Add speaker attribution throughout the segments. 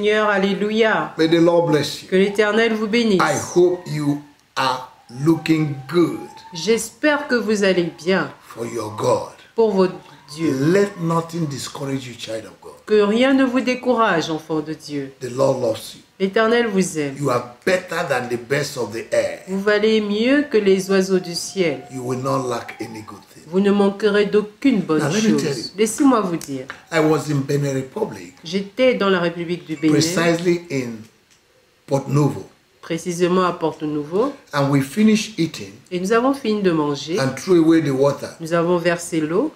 Speaker 1: Seigneur. Alléluia.
Speaker 2: May the Lord bless you.
Speaker 1: Que l'Éternel vous bénisse.
Speaker 2: I hope you are looking good
Speaker 1: J'espère que vous allez bien
Speaker 2: for your God.
Speaker 1: pour votre Dieu.
Speaker 2: Let nothing discourage you, child of God.
Speaker 1: Que rien ne vous décourage, enfant de Dieu.
Speaker 2: The Lord loves you.
Speaker 1: L'Éternel vous aime.
Speaker 2: You are better than the best of the air.
Speaker 1: Vous valez mieux que les oiseaux du ciel.
Speaker 2: You will not lack any good thing.
Speaker 1: Vous ne manquerez d'aucune bonne
Speaker 2: Now, let me tell you.
Speaker 1: chose. Laissez-moi vous dire.
Speaker 2: I was in Benin Republic,
Speaker 1: J'étais dans la République du Bénin,
Speaker 2: precisely in Port Novo,
Speaker 1: précisément à Porto Novo,
Speaker 2: and we finished eating
Speaker 1: et nous avons fini de manger.
Speaker 2: and threw away the water.
Speaker 1: Nous avons versé l'eau.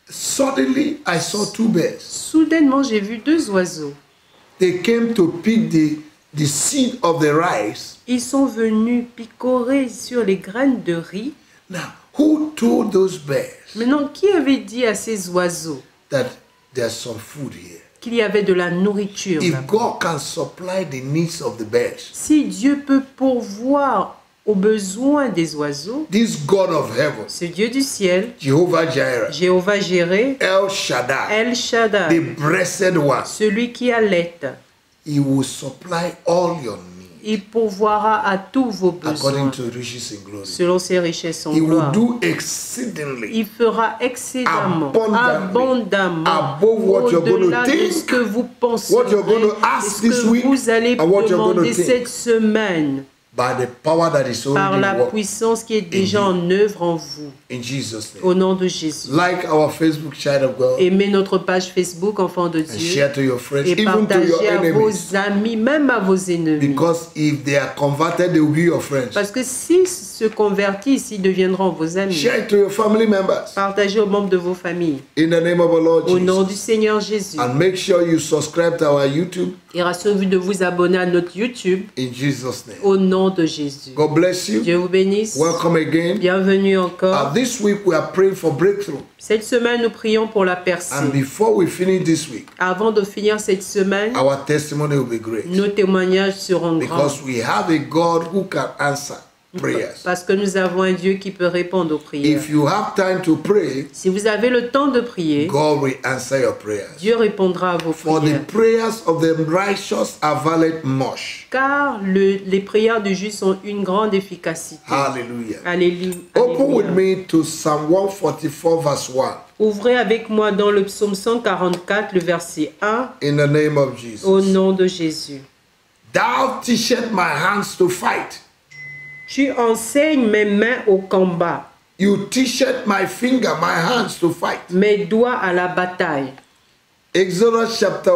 Speaker 2: Suddenly, I saw two birds.
Speaker 1: Soudainement, j'ai vu deux oiseaux.
Speaker 2: They came to pick the seed of the rice.
Speaker 1: Ils sont venus picorer sur les graines de riz.
Speaker 2: Now, who told those birds
Speaker 1: Maintenant, qui avait dit à ces oiseaux
Speaker 2: that there's some food here?
Speaker 1: qu'il y avait de la nourriture
Speaker 2: If
Speaker 1: là-bas?
Speaker 2: God can supply the needs of the birds,
Speaker 1: Si Dieu peut pourvoir aux besoins des oiseaux,
Speaker 2: this God of heaven,
Speaker 1: ce Dieu du ciel,
Speaker 2: Jehovah Jireh,
Speaker 1: Jéhovah Jireh,
Speaker 2: El Shaddai,
Speaker 1: El Shaddai,
Speaker 2: the blessed one,
Speaker 1: celui qui allait,
Speaker 2: he will supply all your needs
Speaker 1: il pourvoira à tous vos
Speaker 2: according
Speaker 1: besoins
Speaker 2: to riches in glory.
Speaker 1: selon ses richesses en
Speaker 2: He will
Speaker 1: gloire.
Speaker 2: do exceedingly
Speaker 1: Il fera excédemment,
Speaker 2: abundantly,
Speaker 1: abondamment,
Speaker 2: above what you're going to
Speaker 1: au-delà de
Speaker 2: think,
Speaker 1: ce que vous pensez,
Speaker 2: what you're going to
Speaker 1: et
Speaker 2: ask
Speaker 1: ce
Speaker 2: this
Speaker 1: que
Speaker 2: week,
Speaker 1: vous allez
Speaker 2: and what you're going to
Speaker 1: demander
Speaker 2: think.
Speaker 1: cette semaine,
Speaker 2: by the power that is
Speaker 1: par la
Speaker 2: already working
Speaker 1: puissance qui est déjà en œuvre en vous,
Speaker 2: in Jesus' name.
Speaker 1: au nom de Jésus.
Speaker 2: Like our Facebook child of God
Speaker 1: Aimez notre page Facebook, Enfants de
Speaker 2: and
Speaker 1: Dieu,
Speaker 2: share to your friends,
Speaker 1: et
Speaker 2: even to your
Speaker 1: partagez à
Speaker 2: enemies.
Speaker 1: vos amis, même à vos ennemis.
Speaker 2: Because if they are converted, they will be your friends.
Speaker 1: Parce que s'ils se convertissent, ils deviendront vos amis.
Speaker 2: Share it to your family members.
Speaker 1: Partagez aux membres de vos familles.
Speaker 2: In the name of our Lord
Speaker 1: Au nom du
Speaker 2: Jesus.
Speaker 1: Seigneur Jésus.
Speaker 2: And make sure you subscribe to our YouTube
Speaker 1: Et rassurez-vous de vous abonner à notre YouTube
Speaker 2: in Jesus' name.
Speaker 1: au nom de Jésus.
Speaker 2: God bless you.
Speaker 1: Dieu vous bénisse.
Speaker 2: Welcome again.
Speaker 1: Bienvenue encore.
Speaker 2: This week we are praying for breakthrough.
Speaker 1: Cette semaine, nous prions pour la
Speaker 2: And
Speaker 1: percée.
Speaker 2: before we finish this week,
Speaker 1: Avant de finir cette semaine,
Speaker 2: our testimony will be great.
Speaker 1: nos témoignages seront grands.
Speaker 2: Because we have a God who can answer prayers.
Speaker 1: Parce que nous avons un Dieu qui peut répondre aux prières.
Speaker 2: If you have time to pray,
Speaker 1: Si vous avez le temps de prier,
Speaker 2: God will answer your prayers.
Speaker 1: Dieu répondra à vos
Speaker 2: For the
Speaker 1: prières.
Speaker 2: prayers of the righteous availeth much.
Speaker 1: Car les prières du juste ont une grande efficacité.
Speaker 2: Hallelujah.
Speaker 1: Alléluia.
Speaker 2: Open with
Speaker 1: Alléluia.
Speaker 2: me to Psalm 144 verse 1.
Speaker 1: Ouvrez avec moi dans le psaume 144, le verset 1,
Speaker 2: In the name of
Speaker 1: au
Speaker 2: Jesus.
Speaker 1: nom de Jésus.
Speaker 2: Thou teachest my hands to fight.
Speaker 1: Tu enseignes mes mains au combat,
Speaker 2: You teachest my finger, my hands to fight.
Speaker 1: mes doigts à la bataille.
Speaker 2: Exodus chapter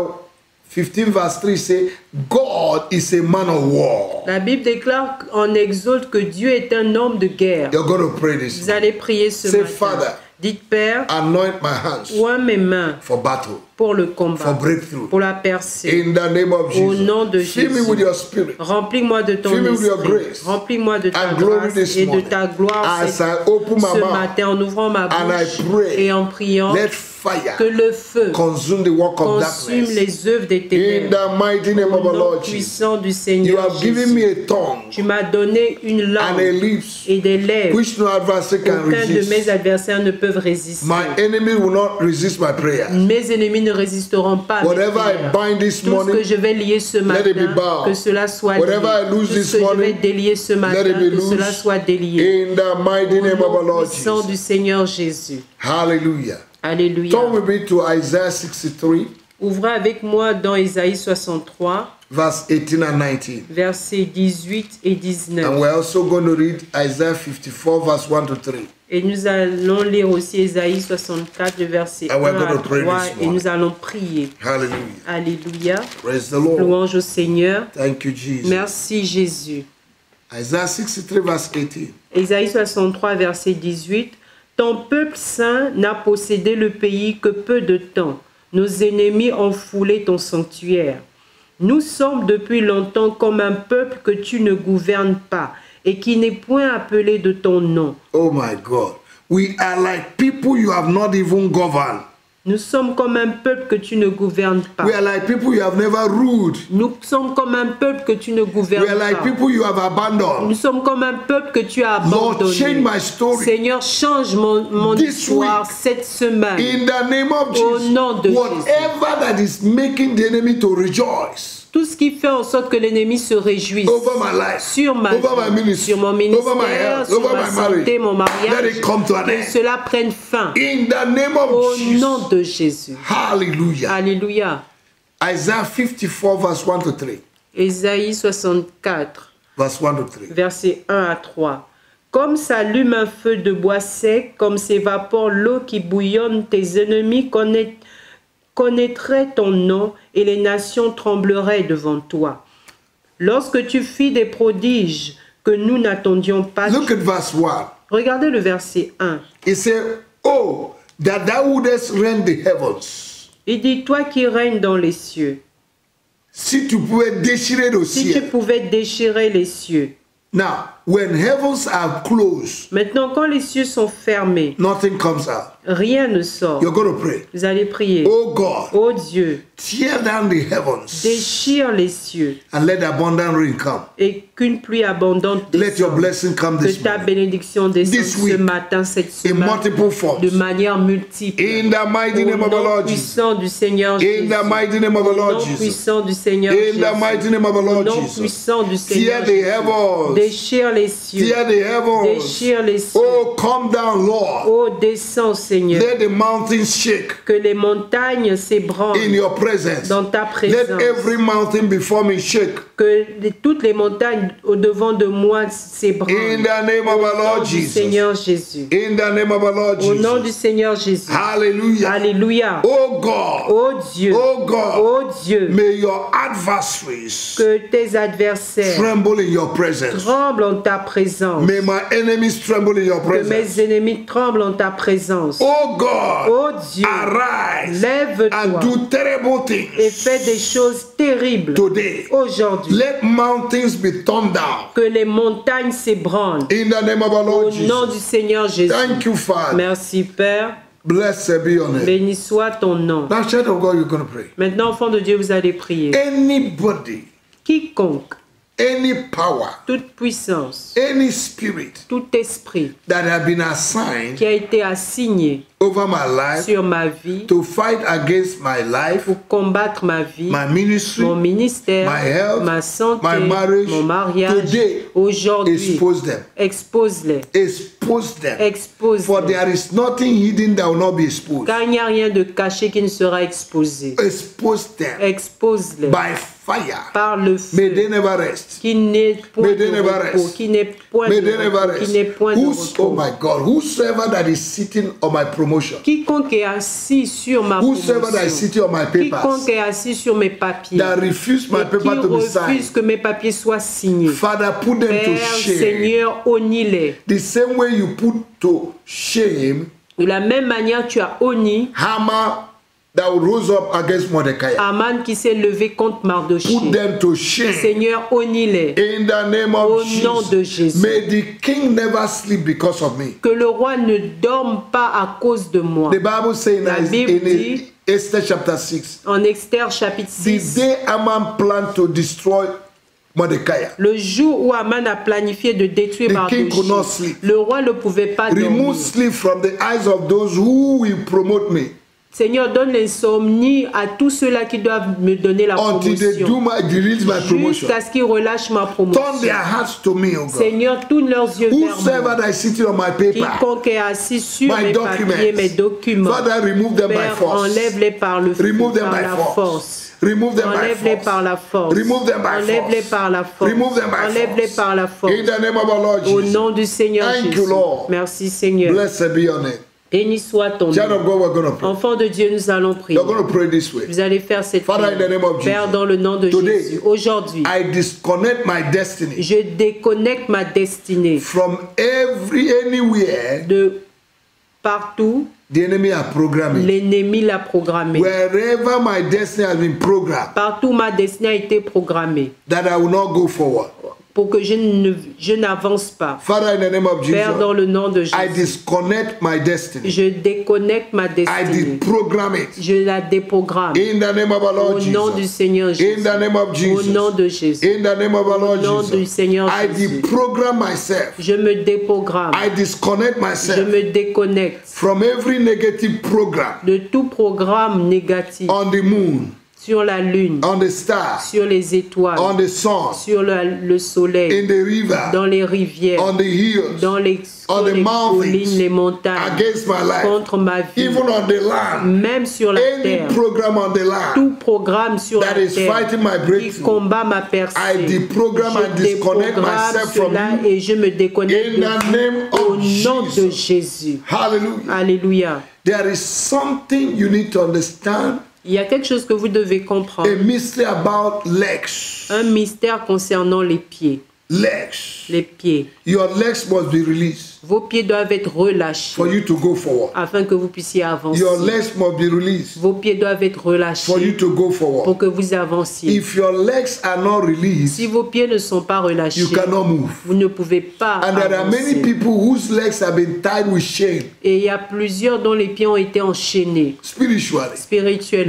Speaker 2: 15 verse 3 say, God is a man of war.
Speaker 1: La Bible déclare en Exode que Dieu est un homme de guerre.
Speaker 2: You're going to pray this.
Speaker 1: Vous allez prier ce
Speaker 2: Say,
Speaker 1: matin.
Speaker 2: Father,
Speaker 1: Dites, Père,
Speaker 2: anoint my hands
Speaker 1: oins mes mains
Speaker 2: for battle,
Speaker 1: pour le
Speaker 2: for
Speaker 1: combat,
Speaker 2: breakthrough.
Speaker 1: pour la percée.
Speaker 2: In the name of
Speaker 1: Au nom de
Speaker 2: Jesus. Fill me
Speaker 1: Jésus.
Speaker 2: with your spirit.
Speaker 1: Remplis-moi de ton
Speaker 2: Fill me with your
Speaker 1: esprit.
Speaker 2: grace
Speaker 1: Remplis-moi de ta
Speaker 2: and glory
Speaker 1: grâce
Speaker 2: this
Speaker 1: et de
Speaker 2: morning.
Speaker 1: ta gloire
Speaker 2: As I open my
Speaker 1: ce
Speaker 2: mouth
Speaker 1: matin en ouvrant ma
Speaker 2: and I
Speaker 1: bouche
Speaker 2: pray,
Speaker 1: et en priant
Speaker 2: let fire
Speaker 1: que le feu
Speaker 2: consume the work of
Speaker 1: consume
Speaker 2: darkness.
Speaker 1: les œuvres des
Speaker 2: In
Speaker 1: ténèbres.
Speaker 2: the mighty name
Speaker 1: Au
Speaker 2: of our
Speaker 1: nom
Speaker 2: Lord Jesus.
Speaker 1: puissant du
Speaker 2: You
Speaker 1: Seigneur
Speaker 2: have given me
Speaker 1: Jésus.
Speaker 2: a tongue
Speaker 1: Tu m'as donné une
Speaker 2: and
Speaker 1: langue
Speaker 2: a lips
Speaker 1: et des lèvres.
Speaker 2: which no adversary can
Speaker 1: Aucun de mes
Speaker 2: resist.
Speaker 1: adversaires ne peuvent résister.
Speaker 2: My enemy will not resist my prayer.
Speaker 1: Mes ennemis ne résisteront pas à mes
Speaker 2: Whatever I
Speaker 1: prières.
Speaker 2: bind this
Speaker 1: Tout ce que
Speaker 2: morning,
Speaker 1: je vais lier ce
Speaker 2: let
Speaker 1: matin,
Speaker 2: it be bound.
Speaker 1: que cela soit lié.
Speaker 2: Whatever I lose
Speaker 1: Tout
Speaker 2: this
Speaker 1: ce que je vais
Speaker 2: morning,
Speaker 1: délier ce
Speaker 2: let
Speaker 1: matin,
Speaker 2: it be
Speaker 1: que cela
Speaker 2: loose.
Speaker 1: soit délié.
Speaker 2: In the mighty
Speaker 1: Au
Speaker 2: name of our
Speaker 1: nom
Speaker 2: Lord
Speaker 1: puissant
Speaker 2: Jesus.
Speaker 1: du Seigneur Jésus.
Speaker 2: Hallelujah.
Speaker 1: Alléluia.
Speaker 2: Turn with me to Isaiah 63,
Speaker 1: Ouvrez avec moi dans Ésaïe 63,
Speaker 2: verse 18 and 19.
Speaker 1: versets 18 et 19.
Speaker 2: And we're also going to read Isaiah 54, verse 1 to 3.
Speaker 1: Et nous allons lire aussi Ésaïe 64, le verset
Speaker 2: And we're
Speaker 1: 1
Speaker 2: going
Speaker 1: à
Speaker 2: to pray
Speaker 1: 3,
Speaker 2: this
Speaker 1: et
Speaker 2: morning.
Speaker 1: nous allons prier.
Speaker 2: Hallelujah.
Speaker 1: Alléluia.
Speaker 2: Praise the Lord.
Speaker 1: Louange au Seigneur.
Speaker 2: Thank you, Jesus.
Speaker 1: Merci Jésus.
Speaker 2: Isaiah 63, verse 18.
Speaker 1: Ésaïe 63, verset 18. Ton peuple saint n'a possédé le pays que peu de temps. Nos ennemis ont foulé ton sanctuaire. Nous sommes depuis longtemps comme un peuple que tu ne gouvernes pas et qui n'est point appelé de ton nom.
Speaker 2: Oh my God. We are like people you have not even governed.
Speaker 1: Nous sommes comme un peuple que tu ne gouvernes pas.
Speaker 2: We are like people you have never ruled.
Speaker 1: Nous sommes comme un peuple que tu ne gouvernes
Speaker 2: We are like
Speaker 1: pas.
Speaker 2: people you have abandoned.
Speaker 1: Nous sommes comme un peuple que tu as
Speaker 2: Lord, change
Speaker 1: abandonné.
Speaker 2: my story.
Speaker 1: Seigneur, change mon
Speaker 2: This
Speaker 1: histoire
Speaker 2: week,
Speaker 1: cette semaine.
Speaker 2: In the name of
Speaker 1: Au
Speaker 2: Jesus,
Speaker 1: nom de
Speaker 2: whatever that is making the enemy to rejoice
Speaker 1: Tout ce qui fait en sorte que l'ennemi se réjouisse
Speaker 2: over my life,
Speaker 1: sur ma
Speaker 2: over my
Speaker 1: vie,
Speaker 2: ministry,
Speaker 1: sur mon
Speaker 2: over my
Speaker 1: ministère,
Speaker 2: health,
Speaker 1: sur
Speaker 2: over
Speaker 1: ma
Speaker 2: my
Speaker 1: santé,
Speaker 2: marriage,
Speaker 1: mon
Speaker 2: let
Speaker 1: mariage,
Speaker 2: it come to an
Speaker 1: que
Speaker 2: end.
Speaker 1: cela prenne fin.
Speaker 2: In the name of
Speaker 1: Au
Speaker 2: Jesus.
Speaker 1: nom de Jésus.
Speaker 2: Hallelujah.
Speaker 1: Alléluia.
Speaker 2: Isaiah 54 verse 1 to 3.
Speaker 1: Ésaïe 64,
Speaker 2: Verse 1 to 3.
Speaker 1: versets 1 à 3. Comme s'allume un feu de bois sec, comme s'évapore l'eau qui bouillonne, tes ennemis connaîtraient ton nom et les nations trembleraient devant toi. Lorsque tu fis des prodiges que nous n'attendions pas.
Speaker 2: Look at verse 1.
Speaker 1: Regardez le verset 1.
Speaker 2: It said, oh, that thou wouldest rend the heavens.
Speaker 1: Il dit, toi qui règnes dans les cieux,
Speaker 2: Si tu pouvais déchirer le
Speaker 1: si tu
Speaker 2: ciel.
Speaker 1: pouvais déchirer les cieux.
Speaker 2: Now, when heavens are closed,
Speaker 1: Maintenant, quand les cieux sont fermés,
Speaker 2: nothing comes out.
Speaker 1: rien ne sort.
Speaker 2: You're going to pray.
Speaker 1: Vous allez prier.
Speaker 2: Oh God,
Speaker 1: Ô Dieu,
Speaker 2: tear down the heavens
Speaker 1: déchire les cieux
Speaker 2: and let abundant rain come.
Speaker 1: et qu'une pluie abondante
Speaker 2: Let your
Speaker 1: descende.
Speaker 2: blessing come
Speaker 1: Que
Speaker 2: this
Speaker 1: ta
Speaker 2: morning.
Speaker 1: bénédiction descende
Speaker 2: This
Speaker 1: ce
Speaker 2: week,
Speaker 1: matin, cette
Speaker 2: In
Speaker 1: semaine,
Speaker 2: multiple forms.
Speaker 1: de manière multiple.
Speaker 2: In the mighty
Speaker 1: Au
Speaker 2: name of the
Speaker 1: nom
Speaker 2: Lord Jesus.
Speaker 1: puissant du Seigneur
Speaker 2: In
Speaker 1: Jésus.
Speaker 2: the mighty name of the
Speaker 1: Au
Speaker 2: Lord
Speaker 1: nom
Speaker 2: Jesus.
Speaker 1: puissant du Seigneur
Speaker 2: In
Speaker 1: Jésus.
Speaker 2: the mighty name of the
Speaker 1: Au
Speaker 2: Lord
Speaker 1: nom
Speaker 2: Jesus.
Speaker 1: puissant du Seigneur
Speaker 2: Tear the
Speaker 1: Jésus.
Speaker 2: heavens.
Speaker 1: Déchire les cieux.
Speaker 2: Tear the heavens.
Speaker 1: Déchire les cieux.
Speaker 2: Oh, come down, Lord.
Speaker 1: Oh, descends, Seigneur.
Speaker 2: Let the mountains shake
Speaker 1: Que les montagnes s'ébranlent
Speaker 2: in your presence.
Speaker 1: dans ta
Speaker 2: Let
Speaker 1: présence.
Speaker 2: every mountain before me shake.
Speaker 1: Que toutes les montagnes au-devant de moi s'ébranlent.
Speaker 2: In the name of
Speaker 1: Au
Speaker 2: our
Speaker 1: nom
Speaker 2: Lord
Speaker 1: du
Speaker 2: Jesus.
Speaker 1: Seigneur Jésus.
Speaker 2: In the name of our Lord
Speaker 1: Au nom du
Speaker 2: Jesus.
Speaker 1: Seigneur Jésus.
Speaker 2: Hallelujah.
Speaker 1: Alléluia.
Speaker 2: Oh God.
Speaker 1: Oh Dieu.
Speaker 2: Oh God.
Speaker 1: Oh Dieu.
Speaker 2: May your adversaries
Speaker 1: Que tes adversaires
Speaker 2: tremble in your presence.
Speaker 1: tremblent en ta présence.
Speaker 2: May my enemies tremble in your
Speaker 1: Que
Speaker 2: presence.
Speaker 1: mes ennemis tremblent en ta présence.
Speaker 2: Oh God.
Speaker 1: Oh Dieu.
Speaker 2: Arise
Speaker 1: Lève-toi
Speaker 2: and do terrible
Speaker 1: et
Speaker 2: things
Speaker 1: fais des choses terribles
Speaker 2: today.
Speaker 1: aujourd'hui.
Speaker 2: Let mountains be torn down.
Speaker 1: Que les montagnes s'ébranlent.
Speaker 2: In the name of our
Speaker 1: Au
Speaker 2: Lord
Speaker 1: nom du
Speaker 2: Jesus.
Speaker 1: Seigneur Jésus.
Speaker 2: Thank you, Father.
Speaker 1: Merci Père.
Speaker 2: Blessed be your name.
Speaker 1: Béni soit ton nom.
Speaker 2: Now, child of God, you're going to pray.
Speaker 1: Maintenant, enfant de Dieu, vous allez prier.
Speaker 2: Anybody,
Speaker 1: Quiconque,
Speaker 2: any power,
Speaker 1: toute puissance,
Speaker 2: any spirit
Speaker 1: tout esprit
Speaker 2: that have been assigned
Speaker 1: qui a été assigné
Speaker 2: over my life
Speaker 1: sur ma vie
Speaker 2: to fight against my life,
Speaker 1: pour combattre ma vie,
Speaker 2: my ministry,
Speaker 1: mon ministère,
Speaker 2: my health,
Speaker 1: ma santé,
Speaker 2: my marriage,
Speaker 1: mon mariage,
Speaker 2: today,
Speaker 1: aujourd'hui,
Speaker 2: expose them.
Speaker 1: expose-les,
Speaker 2: Expose them. For
Speaker 1: expose-les.
Speaker 2: there is nothing hidden that will not be exposed.
Speaker 1: Car il n'y a rien de caché qui ne sera exposé.
Speaker 2: Expose them
Speaker 1: Expose-les
Speaker 2: by fire.
Speaker 1: par le
Speaker 2: May
Speaker 1: feu
Speaker 2: they never rest.
Speaker 1: qui n'est point
Speaker 2: May they
Speaker 1: de
Speaker 2: never
Speaker 1: repos,
Speaker 2: rest.
Speaker 1: qui n'est point
Speaker 2: May
Speaker 1: de
Speaker 2: they never
Speaker 1: repos, qui n'est
Speaker 2: rest.
Speaker 1: point de
Speaker 2: Oh
Speaker 1: repos.
Speaker 2: my God, whosoever that is sitting on my promotion,
Speaker 1: Quiconque est assis sur ma
Speaker 2: whosoever that is
Speaker 1: promotion,
Speaker 2: sitting on my papers,
Speaker 1: quiconque est assis sur mes papiers,
Speaker 2: that refuse my
Speaker 1: et qui
Speaker 2: paper to be
Speaker 1: refuse
Speaker 2: signed,
Speaker 1: que mes papiers soient signés,
Speaker 2: Father, put them to
Speaker 1: Père,
Speaker 2: shame.
Speaker 1: Seigneur, honnis-les.
Speaker 2: The same way you put to shame
Speaker 1: De la même manière, tu as honni
Speaker 2: Haman that rose up against Mordecai.
Speaker 1: Aman qui s'est levé contre Mardoché.
Speaker 2: Put them to shame.
Speaker 1: Seigneur, honnis-les.
Speaker 2: In the name
Speaker 1: Au
Speaker 2: of
Speaker 1: nom de
Speaker 2: Jesus.
Speaker 1: Jésus.
Speaker 2: May the king never sleep because of me.
Speaker 1: Que le roi ne dorme pas à cause de moi.
Speaker 2: The Bible says
Speaker 1: La
Speaker 2: that
Speaker 1: Bible
Speaker 2: in
Speaker 1: dit-
Speaker 2: Esther chapter 6.
Speaker 1: En Esther chapitre
Speaker 2: The
Speaker 1: 6,
Speaker 2: day Haman planned to destroy Mordecai,
Speaker 1: le jour où Aman a planifié de détruire
Speaker 2: The king could not
Speaker 1: Mardoché,
Speaker 2: sleep.
Speaker 1: le roi ne pouvait pas dormir.
Speaker 2: remove sleep from the eyes of those who will promote me
Speaker 1: Seigneur, donne l'insomnie à tous ceux-là qui doivent me donner la
Speaker 2: until they do
Speaker 1: promotion.
Speaker 2: release my promotion.
Speaker 1: Jusqu'à ce qu'ils relâchent ma
Speaker 2: Turn
Speaker 1: promotion.
Speaker 2: their hearts to me, O God.
Speaker 1: Seigneur, tourne leurs yeux vers
Speaker 2: Whosoever
Speaker 1: moi.
Speaker 2: that is sitting on my paper,
Speaker 1: Quiconque est assis sur
Speaker 2: my
Speaker 1: mes
Speaker 2: documents,
Speaker 1: papiers, mes documents,
Speaker 2: Father, remove them by
Speaker 1: Père,
Speaker 2: force.
Speaker 1: enlève-les par le feu,
Speaker 2: Remove them
Speaker 1: par
Speaker 2: by
Speaker 1: la
Speaker 2: force.
Speaker 1: force.
Speaker 2: Remove them by
Speaker 1: Enlève-les
Speaker 2: force.
Speaker 1: par la force.
Speaker 2: Remove them by
Speaker 1: Enlève-les
Speaker 2: force.
Speaker 1: par la force.
Speaker 2: Remove them by
Speaker 1: Enlève-les
Speaker 2: force.
Speaker 1: par la force.
Speaker 2: In the name of our Lord
Speaker 1: Au
Speaker 2: Jesus.
Speaker 1: nom du Seigneur
Speaker 2: Thank
Speaker 1: Jésus.
Speaker 2: you, Lord.
Speaker 1: Merci Seigneur.
Speaker 2: Blessed be your name.
Speaker 1: Béni soit ton
Speaker 2: Child
Speaker 1: nom.
Speaker 2: of God, we're going to pray.
Speaker 1: Enfant de Dieu, nous allons prier.
Speaker 2: You're going to pray this way.
Speaker 1: Vous allez faire cette
Speaker 2: Father, in the name of
Speaker 1: Père,
Speaker 2: Jesus.
Speaker 1: dans le nom de
Speaker 2: Today,
Speaker 1: Jésus. Aujourd'hui,
Speaker 2: I disconnect my destiny
Speaker 1: je déconnecte ma destinée
Speaker 2: from anywhere
Speaker 1: de partout.
Speaker 2: the enemy are programming.
Speaker 1: L'ennemi l'a programmé.
Speaker 2: Wherever my destiny has been programmed,
Speaker 1: Partout ma destinée a été programmée.
Speaker 2: that I will not go forward.
Speaker 1: pour que je n'avance pas.
Speaker 2: Father, in the name of
Speaker 1: Père,
Speaker 2: Jesus,
Speaker 1: dans le nom de
Speaker 2: I
Speaker 1: Jésus,
Speaker 2: disconnect my destiny.
Speaker 1: je déconnecte ma
Speaker 2: I
Speaker 1: destinée.
Speaker 2: deprogram it.
Speaker 1: Je la déprogramme.
Speaker 2: In the name of our Lord
Speaker 1: Au nom du
Speaker 2: Jesus.
Speaker 1: Seigneur
Speaker 2: In
Speaker 1: Jésus.
Speaker 2: the name of
Speaker 1: Au nom
Speaker 2: Jesus.
Speaker 1: de Jésus.
Speaker 2: In the name of our
Speaker 1: Au
Speaker 2: Lord
Speaker 1: nom du
Speaker 2: Jesus.
Speaker 1: Seigneur
Speaker 2: I
Speaker 1: Jésus.
Speaker 2: deprogram myself.
Speaker 1: Je me déprogramme.
Speaker 2: I disconnect
Speaker 1: Je
Speaker 2: myself
Speaker 1: me déconnecte
Speaker 2: from every negative program
Speaker 1: de tout programme négatif
Speaker 2: on the moon,
Speaker 1: sur la lune,
Speaker 2: on the stars,
Speaker 1: sur les étoiles,
Speaker 2: on the sun,
Speaker 1: sur le soleil,
Speaker 2: in the river,
Speaker 1: dans les rivières,
Speaker 2: on the hills,
Speaker 1: dans les,
Speaker 2: on
Speaker 1: sur
Speaker 2: the
Speaker 1: les
Speaker 2: mountains,
Speaker 1: collines, les montagnes,
Speaker 2: against my life,
Speaker 1: contre ma vie,
Speaker 2: even on the land,
Speaker 1: même sur la
Speaker 2: any
Speaker 1: terre.
Speaker 2: program on the land
Speaker 1: Tout programme sur
Speaker 2: that
Speaker 1: la
Speaker 2: is
Speaker 1: terre
Speaker 2: fighting my
Speaker 1: qui
Speaker 2: breakthrough,
Speaker 1: combat ma percée,
Speaker 2: I deprogram and
Speaker 1: je
Speaker 2: disconnect
Speaker 1: déprogramme
Speaker 2: myself from
Speaker 1: cela
Speaker 2: you
Speaker 1: et je me déconnecte
Speaker 2: in the name
Speaker 1: au
Speaker 2: of
Speaker 1: nom de
Speaker 2: Jesus.
Speaker 1: Jésus.
Speaker 2: Hallelujah.
Speaker 1: Alléluia.
Speaker 2: There is something you need to understand,
Speaker 1: Il y a quelque chose que vous devez comprendre.
Speaker 2: a mystery about legs.
Speaker 1: Un mystère concernant les pieds.
Speaker 2: Legs.
Speaker 1: Les pieds.
Speaker 2: Your legs must be released
Speaker 1: Vos pieds doivent être relâchés
Speaker 2: for you to go forward.
Speaker 1: afin que vous puissiez avancer.
Speaker 2: Your legs must be released
Speaker 1: Vos pieds doivent être
Speaker 2: for you
Speaker 1: relâchés
Speaker 2: to go
Speaker 1: pour
Speaker 2: forward.
Speaker 1: que vous avanciez.
Speaker 2: If your legs are not
Speaker 1: Si
Speaker 2: released,
Speaker 1: vos pieds ne sont pas relâchés,
Speaker 2: you cannot move.
Speaker 1: vous ne pouvez pas
Speaker 2: And there are many
Speaker 1: avancer.
Speaker 2: people whose legs have been tied with chain
Speaker 1: Et il y a plusieurs dont les pieds ont été enchaînés
Speaker 2: spiritually. They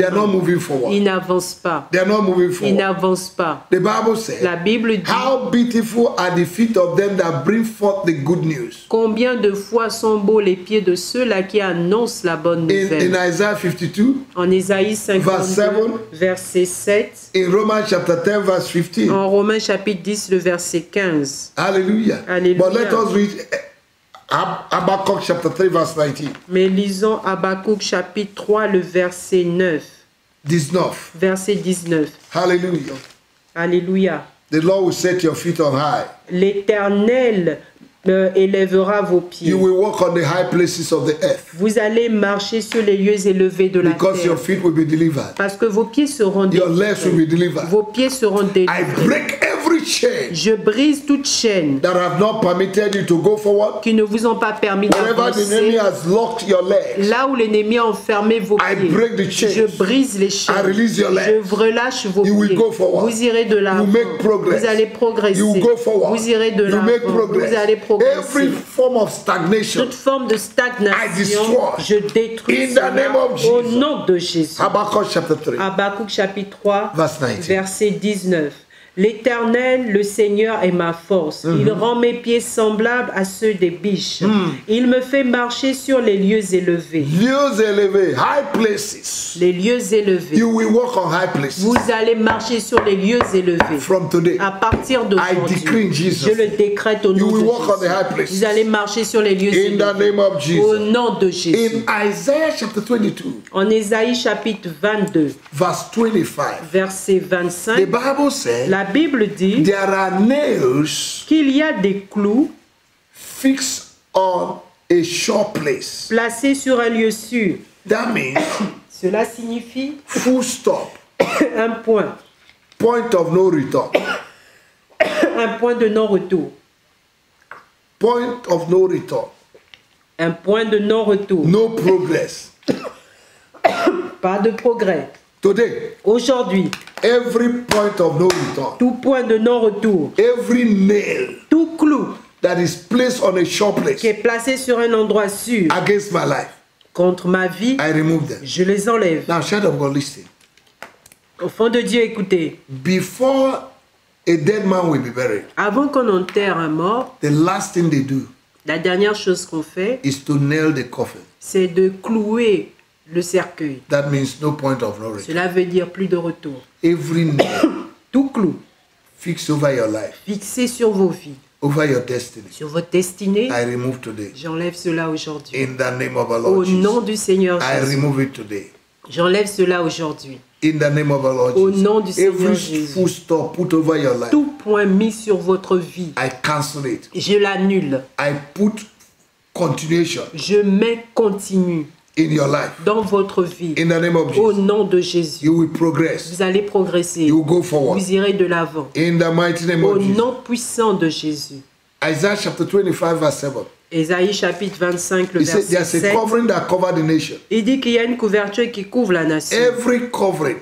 Speaker 2: are not
Speaker 1: spirituellement.
Speaker 2: moving forward.
Speaker 1: Ils n'avancent pas.
Speaker 2: They are not moving
Speaker 1: Ils
Speaker 2: forward.
Speaker 1: n'avancent pas.
Speaker 2: The Bible
Speaker 1: La
Speaker 2: says,
Speaker 1: Bible dit
Speaker 2: how beautiful are the feet of them that bring forth the good news.
Speaker 1: combien de fois sont beaux les pieds de ceux-là qui annoncent la bonne
Speaker 2: In
Speaker 1: nouvelle.
Speaker 2: Isaiah 52,
Speaker 1: En Ésaïe
Speaker 2: Verse 7.
Speaker 1: 52, verset 7.
Speaker 2: in Romans chapter 10, verse 15.
Speaker 1: En Romains chapitre 10, le verset 15.
Speaker 2: Hallelujah.
Speaker 1: Alléluia.
Speaker 2: But let us read Habakkuk chapter 3, verse 19.
Speaker 1: Mais lisons Habakkuk chapitre 3, le verset 9.
Speaker 2: 19.
Speaker 1: Verset 19.
Speaker 2: Hallelujah.
Speaker 1: Alléluia.
Speaker 2: The Lord will set your feet on high.
Speaker 1: L'Éternel élèvera vos pieds.
Speaker 2: You will walk on the high places of the earth
Speaker 1: Vous allez marcher sur les lieux élevés de la
Speaker 2: because your
Speaker 1: terre.
Speaker 2: feet will be delivered.
Speaker 1: Parce que vos pieds seront
Speaker 2: Your legs will be
Speaker 1: délivrés.
Speaker 2: delivered.
Speaker 1: Vos pieds seront
Speaker 2: I
Speaker 1: délivrés.
Speaker 2: break every chain
Speaker 1: Je brise toute chaîne
Speaker 2: that have not permitted you to go forward.
Speaker 1: qui ne vous ont pas permis
Speaker 2: Wherever the enemy
Speaker 1: d'avancer.
Speaker 2: has locked your legs,
Speaker 1: Là où l'ennemi a enfermé vos
Speaker 2: I
Speaker 1: pieds,
Speaker 2: break the chains.
Speaker 1: je brise les chaînes.
Speaker 2: I release your legs.
Speaker 1: Je relâche vos
Speaker 2: You will
Speaker 1: pieds.
Speaker 2: go forward.
Speaker 1: Vous irez de l'avant.
Speaker 2: You make progress.
Speaker 1: Vous allez progresser.
Speaker 2: You go forward.
Speaker 1: Vous irez de
Speaker 2: You
Speaker 1: l'avant.
Speaker 2: make progress.
Speaker 1: Vous allez progresser.
Speaker 2: Every form of stagnation,
Speaker 1: Toute forme de
Speaker 2: I
Speaker 1: stagnation,
Speaker 2: destroy.
Speaker 1: je détruis
Speaker 2: In the
Speaker 1: cela
Speaker 2: name of
Speaker 1: au
Speaker 2: Jesus.
Speaker 1: nom de Jésus.
Speaker 2: Habakkuk chapter 3,
Speaker 1: Habakkuk chapitre 3,
Speaker 2: verse 19.
Speaker 1: verset 19. L'Éternel, le Seigneur, est ma force. Il rend mes pieds semblables à ceux des biches. Il me fait marcher sur les lieux élevés.
Speaker 2: Lieux élevés, high places.
Speaker 1: Les lieux élevés.
Speaker 2: You will walk on high places
Speaker 1: Vous allez marcher sur les lieux élevés.
Speaker 2: from today.
Speaker 1: À partir
Speaker 2: I
Speaker 1: d'aujourd'hui,
Speaker 2: decree in Jesus'
Speaker 1: je le décrète au
Speaker 2: You
Speaker 1: nom de
Speaker 2: will walk on the
Speaker 1: Jésus.
Speaker 2: high places.
Speaker 1: Vous allez marcher sur les lieux
Speaker 2: In the
Speaker 1: élevés.
Speaker 2: name of
Speaker 1: Au
Speaker 2: Jesus.
Speaker 1: nom de Jésus.
Speaker 2: In Isaiah chapter 22,
Speaker 1: En Ésaïe chapitre 22,
Speaker 2: verse 25,
Speaker 1: verset
Speaker 2: the
Speaker 1: 25,
Speaker 2: Bible says,
Speaker 1: la Bible dit
Speaker 2: there are nails
Speaker 1: qu'il y a des clous
Speaker 2: fixed on a sure place.
Speaker 1: placés sur un lieu sûr.
Speaker 2: That means
Speaker 1: Cela signifie
Speaker 2: full stop,
Speaker 1: un point
Speaker 2: of no return,
Speaker 1: un point de non-retour.
Speaker 2: point of no return,
Speaker 1: Un point de non-retour.
Speaker 2: no progress.
Speaker 1: Pas de progrès.
Speaker 2: Today,
Speaker 1: Aujourd'hui,
Speaker 2: every point of no return,
Speaker 1: tout point de non-retour,
Speaker 2: every nail
Speaker 1: tout clou
Speaker 2: that is placed on a sure place
Speaker 1: qui est placé sur un endroit sûr
Speaker 2: against my life,
Speaker 1: contre ma vie,
Speaker 2: I remove them.
Speaker 1: je les enlève.
Speaker 2: Now, child of God, listen.
Speaker 1: Au fond de Dieu, écoutez,
Speaker 2: Before a dead man will be buried,
Speaker 1: avant qu'on enterre un mort,
Speaker 2: the last thing they do
Speaker 1: la dernière chose qu'on fait,
Speaker 2: is to nail the coffin.
Speaker 1: c'est de clouer le cercueil.
Speaker 2: That means no point of no return.
Speaker 1: Cela veut dire plus de retour.
Speaker 2: Every nail
Speaker 1: Tout clou
Speaker 2: fixed over your life,
Speaker 1: fixé sur vos vies,
Speaker 2: over your destiny,
Speaker 1: sur votre destinée,
Speaker 2: I remove today.
Speaker 1: j'enlève cela aujourd'hui.
Speaker 2: In the name of our
Speaker 1: Au
Speaker 2: Lord
Speaker 1: nom
Speaker 2: Jesus,
Speaker 1: du Seigneur
Speaker 2: I
Speaker 1: Jésus,
Speaker 2: remove it today.
Speaker 1: j'enlève cela aujourd'hui.
Speaker 2: In the name of our Lord
Speaker 1: Au
Speaker 2: Jesus,
Speaker 1: nom du Seigneur
Speaker 2: every
Speaker 1: Jésus.
Speaker 2: full stop put over your life,
Speaker 1: Tout point mis sur votre vie,
Speaker 2: I cancel it.
Speaker 1: je l'annule.
Speaker 2: I put continuation
Speaker 1: Je mets continu
Speaker 2: in your life.
Speaker 1: dans votre vie.
Speaker 2: In the name of
Speaker 1: Au
Speaker 2: Jesus,
Speaker 1: nom de Jésus,
Speaker 2: you will progress.
Speaker 1: vous allez progresser.
Speaker 2: You will go forward.
Speaker 1: Vous irez de l'avant.
Speaker 2: In the mighty name
Speaker 1: Au
Speaker 2: of Jesus.
Speaker 1: nom puissant de Jésus.
Speaker 2: Isaiah chapter 25 verse 7.
Speaker 1: Ésaïe chapitre 25, le
Speaker 2: He said
Speaker 1: verset
Speaker 2: there's a
Speaker 1: 7.
Speaker 2: covering that covered the nation.
Speaker 1: Il dit qu'il y a une couverture qui couvre la nation.
Speaker 2: Every covering,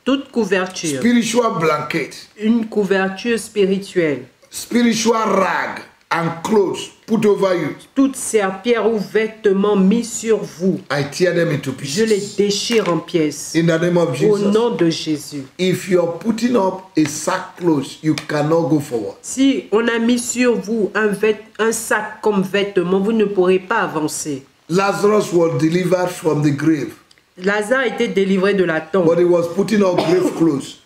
Speaker 1: Toute couverture,
Speaker 2: spiritual blanket
Speaker 1: une couverture spirituelle,
Speaker 2: spiritual rag and clothes put over you,
Speaker 1: Toutes serpillères ou vêtements mis sur vous,
Speaker 2: I tear them into
Speaker 1: je les
Speaker 2: pieces.
Speaker 1: déchire en pièces.
Speaker 2: In the name of
Speaker 1: Au
Speaker 2: Jesus.
Speaker 1: nom de Jésus.
Speaker 2: If you're putting up a sackcloth, you cannot go forward.
Speaker 1: Si on a mis sur vous un sac comme vêtement, vous ne pourrez pas avancer.
Speaker 2: Lazarus was delivered from the grave,
Speaker 1: Lazare était délivré de la tombe,
Speaker 2: but he was putting on grave clothes.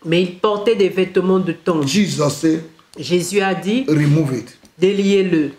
Speaker 1: mais il portait des vêtements de tombe.
Speaker 2: Jesus said,
Speaker 1: Jésus a dit,
Speaker 2: remove it.
Speaker 1: déliez-le.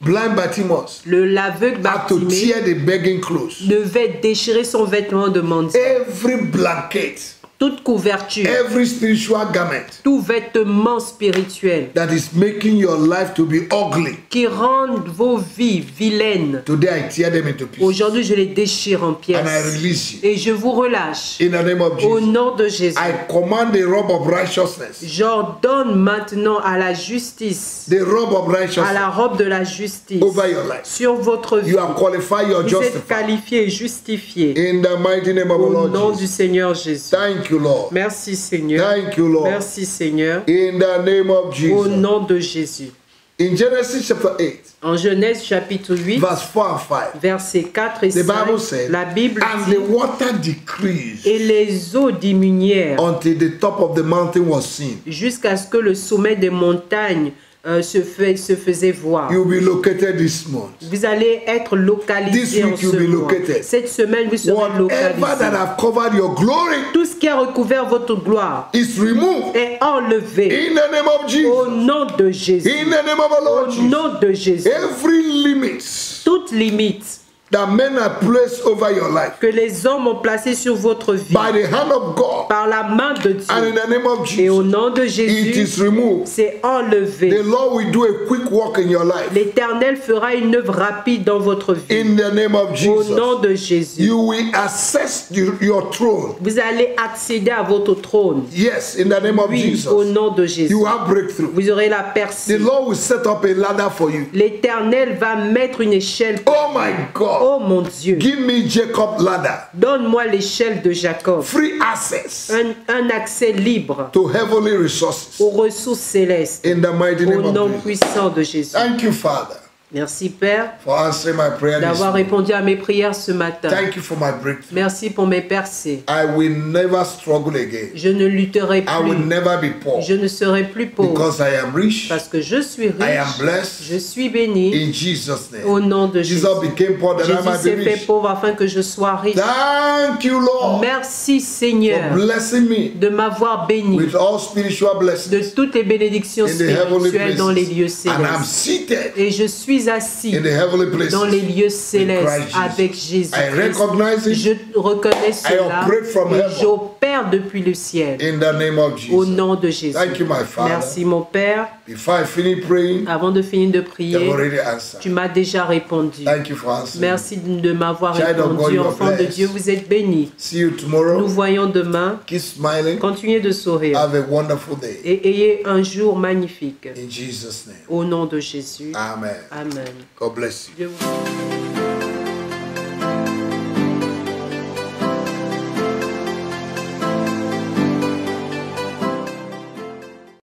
Speaker 2: Blind Bartimaeus
Speaker 1: L'aveugle
Speaker 2: had to
Speaker 1: Bartimée
Speaker 2: tear the begging clothes.
Speaker 1: devait déchirer son vêtement de mendiant.
Speaker 2: Every blanket,
Speaker 1: Toute couverture,
Speaker 2: every spiritual garment
Speaker 1: tout vêtement spirituel
Speaker 2: that is making your life to be ugly,
Speaker 1: qui rendent vos vies vilaines.
Speaker 2: today I tear them into pieces
Speaker 1: Aujourd'hui, je les déchire en
Speaker 2: and I
Speaker 1: pièces.
Speaker 2: release you.
Speaker 1: Et je vous relâche.
Speaker 2: In the name of
Speaker 1: Au
Speaker 2: Jesus,
Speaker 1: nom de Jésus.
Speaker 2: I command the robe of righteousness,
Speaker 1: J'ordonne maintenant à la justice,
Speaker 2: the robe of
Speaker 1: à
Speaker 2: righteousness
Speaker 1: la robe de la justice,
Speaker 2: over your life.
Speaker 1: sur votre vie.
Speaker 2: You are qualified, you are
Speaker 1: Vous êtes
Speaker 2: justified.
Speaker 1: qualifié et justifié.
Speaker 2: In the mighty name of the
Speaker 1: Au
Speaker 2: Lord
Speaker 1: nom
Speaker 2: Jesus.
Speaker 1: du Seigneur Jésus.
Speaker 2: Thank you, Lord.
Speaker 1: Merci Seigneur.
Speaker 2: Thank you, Lord.
Speaker 1: Merci Seigneur.
Speaker 2: In the name of
Speaker 1: Au
Speaker 2: Jesus.
Speaker 1: nom de Jésus.
Speaker 2: In Genesis chapter 8,
Speaker 1: En Genèse chapitre 8,
Speaker 2: verse 4 and 5,
Speaker 1: versets 4 et
Speaker 2: the
Speaker 1: 5,
Speaker 2: Bible said,
Speaker 1: la Bible
Speaker 2: and
Speaker 1: dit,
Speaker 2: the water decreased
Speaker 1: et les eaux diminuèrent
Speaker 2: until the top of the mountain was seen.
Speaker 1: jusqu'à ce que le sommet des montagnes se faisait voir.
Speaker 2: You'll be located this month.
Speaker 1: Vous allez être
Speaker 2: This
Speaker 1: localisé en
Speaker 2: week
Speaker 1: ce
Speaker 2: you'll be
Speaker 1: mois.
Speaker 2: located.
Speaker 1: Cette semaine, vous serez
Speaker 2: Whatever that
Speaker 1: localisé.
Speaker 2: have covered your glory
Speaker 1: Tout ce qui a recouvert votre gloire
Speaker 2: is removed
Speaker 1: est enlevé
Speaker 2: in the name of
Speaker 1: au
Speaker 2: Jesus.
Speaker 1: nom de Jésus.
Speaker 2: In the name of the Lord
Speaker 1: Au
Speaker 2: Jesus.
Speaker 1: nom de Jésus.
Speaker 2: Every limit
Speaker 1: Toute limite
Speaker 2: that men have placed over your life
Speaker 1: que les hommes ont placée sur votre vie
Speaker 2: by the hand of God
Speaker 1: par la main de
Speaker 2: and in
Speaker 1: Dieu
Speaker 2: the name of
Speaker 1: et au
Speaker 2: Jesus,
Speaker 1: nom de
Speaker 2: it
Speaker 1: Jésus,
Speaker 2: is removed.
Speaker 1: c'est
Speaker 2: The
Speaker 1: enlevé.
Speaker 2: Lord will do a quick work in your life.
Speaker 1: L'Éternel fera une œuvre rapide dans votre vie.
Speaker 2: In the name of
Speaker 1: Au nom
Speaker 2: Jesus,
Speaker 1: de Jésus.
Speaker 2: you will access your throne.
Speaker 1: Vous allez accéder à votre trône.
Speaker 2: Yes, in the name of
Speaker 1: Oui, au
Speaker 2: Jesus,
Speaker 1: nom de Jésus.
Speaker 2: you have breakthrough.
Speaker 1: Vous aurez la
Speaker 2: The
Speaker 1: percée.
Speaker 2: Lord will set up a ladder for you.
Speaker 1: L'Éternel va mettre une échelle.
Speaker 2: Oh my God,
Speaker 1: Oh mon Dieu.
Speaker 2: give me Jacob ladder,
Speaker 1: Donne-moi l'échelle de Jacob.
Speaker 2: free access
Speaker 1: Un accès libre
Speaker 2: to heavenly resources.
Speaker 1: aux ressources célestes.
Speaker 2: In the mighty
Speaker 1: Au
Speaker 2: name of
Speaker 1: nom
Speaker 2: Jesus.
Speaker 1: puissant de Jésus.
Speaker 2: Thank you, Father,
Speaker 1: Merci Père
Speaker 2: for answering my prayer this
Speaker 1: d'avoir
Speaker 2: morning.
Speaker 1: répondu à mes prières ce matin.
Speaker 2: Thank you for my breakthrough.
Speaker 1: Merci pour mes percées.
Speaker 2: I will never struggle again.
Speaker 1: Je ne lutterai
Speaker 2: I will
Speaker 1: plus.
Speaker 2: never be poor
Speaker 1: Je ne serai plus pauvre.
Speaker 2: because I am rich.
Speaker 1: Parce que je suis
Speaker 2: I am
Speaker 1: riche.
Speaker 2: blessed
Speaker 1: Je suis béni.
Speaker 2: in Jesus'
Speaker 1: Au
Speaker 2: name.
Speaker 1: nom de Jésus.
Speaker 2: Jesus became poor that I
Speaker 1: Jésus
Speaker 2: might
Speaker 1: s'est
Speaker 2: be
Speaker 1: fait
Speaker 2: rich.
Speaker 1: pauvre afin que je sois riche.
Speaker 2: Thank you, Lord,
Speaker 1: Merci
Speaker 2: for
Speaker 1: Seigneur
Speaker 2: blessing me
Speaker 1: de m'avoir béni
Speaker 2: with all spiritual
Speaker 1: de
Speaker 2: blessings
Speaker 1: toutes les bénédictions
Speaker 2: in the heavenly
Speaker 1: spirituelles dans les lieux
Speaker 2: places. And I'm
Speaker 1: célestes.
Speaker 2: seated
Speaker 1: Et je suis assis
Speaker 2: in the heavenly
Speaker 1: dans les
Speaker 2: places.
Speaker 1: lieux célestes
Speaker 2: Christ Jesus.
Speaker 1: avec Jésus.
Speaker 2: I recognize it.
Speaker 1: Je reconnais cela
Speaker 2: operate from
Speaker 1: et
Speaker 2: heaven.
Speaker 1: j'opère depuis le ciel.
Speaker 2: In the name of
Speaker 1: Au
Speaker 2: Jesus.
Speaker 1: nom de Jésus.
Speaker 2: Thank you, my Father.
Speaker 1: Merci mon Père.
Speaker 2: Before I finish praying,
Speaker 1: Avant de finir de
Speaker 2: you have
Speaker 1: prier,
Speaker 2: already answered.
Speaker 1: tu m'as déjà répondu.
Speaker 2: Thank you for answering.
Speaker 1: Merci de m'avoir
Speaker 2: Child of God,
Speaker 1: répondu.
Speaker 2: you are
Speaker 1: Enfant de
Speaker 2: blessed.
Speaker 1: Dieu, vous êtes bénis.
Speaker 2: See you
Speaker 1: Nous
Speaker 2: tomorrow.
Speaker 1: voyons demain.
Speaker 2: Keep smiling.
Speaker 1: Continuez de sourire
Speaker 2: Have a wonderful day.
Speaker 1: et ayez un jour magnifique.
Speaker 2: In Jesus' name.
Speaker 1: Au nom de Jésus.
Speaker 2: Amen.
Speaker 1: Amen.
Speaker 2: God bless you.
Speaker 1: Dieu vous